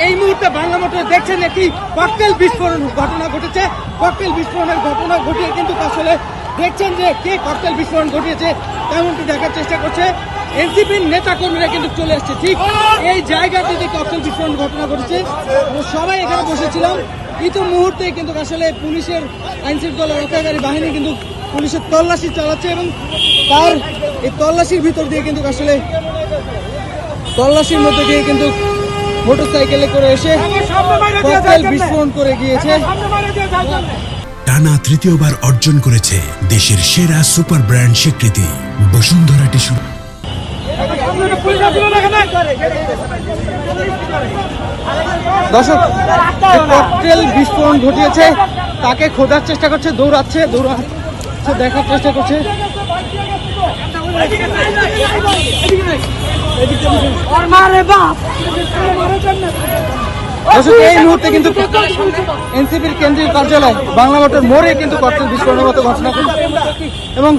এই মুহূর্তে বাংলা মোটরে দেখছেন একটি ককটেল বিস্ফোরণ ঘটনা ঘটেছে। ককটেল বিস্ফোরণের ঘটনা ঘটিয়ে কিন্তু আসলে দেখছেন যে কে ককটেল বিস্ফোরণ ঘটিয়েছে তেমনটি দেখার চেষ্টা করছে। এনসিপির নেতা কর্মীরা কিন্তু চলে আসছে ঠিক এই জায়গাটিতে ককটেল বিস্ফোরণ ঘটনা ঘটেছে। সবাই এখানে বসেছিলাম। ইতো মুহূর্তে কিন্তু আসলে পুলিশের আইন শৃঙ্খলা রক্ষাকারী বাহিনী কিন্তু পুলিশের তল্লাশি চালাচ্ছে এবং তার এই তল্লাশির ভিতর দিয়ে কিন্তু আসলে তল্লাশির মধ্যে দিয়ে কিন্তু মোটরসাইকেলে করে এসে ককটেল বিস্ফোরণ করে গিয়েছে। টানা তৃতীয়বার অর্জন করেছে দেশের সেরা সুপার ব্র্যান্ড স্বীকৃতি বসুন্ধরা টিস্যু। দর্শক, ককটেল বিস্ফোরণ ঘটিয়েছে তাকে খোঁজার চেষ্টা করছে, দৌড়াচ্ছে দেখার চেষ্টা করছে। এই মুহূর্তে কিন্তু এনসিপির কেন্দ্রীয় কার্যালয় বাংলা মোটর মোড়ে কিন্তু ককটেল বিস্ফোরণের মতো ঘটনা ঘটেছে এবং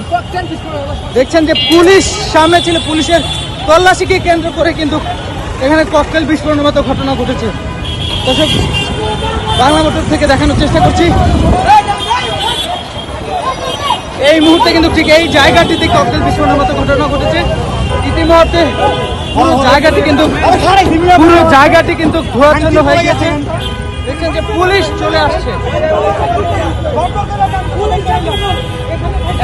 দেখছেন যে পুলিশ সামনে ছিল, পুলিশের তল্লাশিকে কেন্দ্র করে কিন্তু এখানে ককটেল বিস্ফোরণের মতো ঘটনা ঘটেছে। দর্শক, বাংলা মোটর থেকে দেখানোর চেষ্টা করছি। এই মুহূর্তে কিন্তু ঠিক এই জায়গাটিতে ককটেল বিস্ফোরণের মতো ঘটনা ঘটেছে। ইতিমধ্যে পুরো জায়গাটি কিন্তু ধোঁয়াচ্ছন্ন হয়ে গেছে। দেখছেন যে পুলিশ চলে আসছে।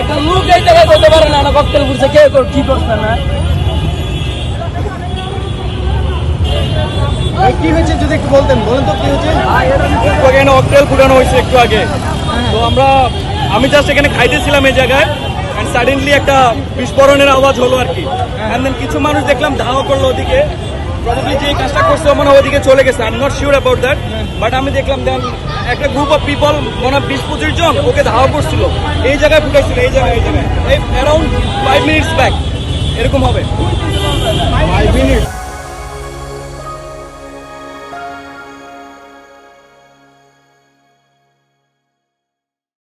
একটা লোক এই জায়গায় করতে পারে না, ককটেল করছে কে কি করছে না। কি হয়েছে যদি একটু বলতেন, বলেন তো কি হয়েছে? এখানে ককটেল ফুটানো হয়েছে একটু আগে। তো আমি জাস্ট এখানে খাইতেছিলাম এই জায়গায়, এন্ড সাডেনলি একটা বিস্ফোরণের আওয়াজ হলো আর কি। এন্ড দেন কিছু মানুষ দেখলাম ধাওয়া করলো ওদিকে, প্রবাবলি যে কাজটা করছে মনে হয় ওদিকে চলে গেছে। I am not sure about that, but আমি দেখলাম দেন একটা গ্রুপ অফ পিপল মনে হয় 20-25 জন ওকে ধাওয়া করছিল, এই জায়গায় ফুটাইছিল, এই জায়গায় এই অ্যারাউন্ড 5 মিনিটস ব্যাক এরকম হবে। 5 মিনিট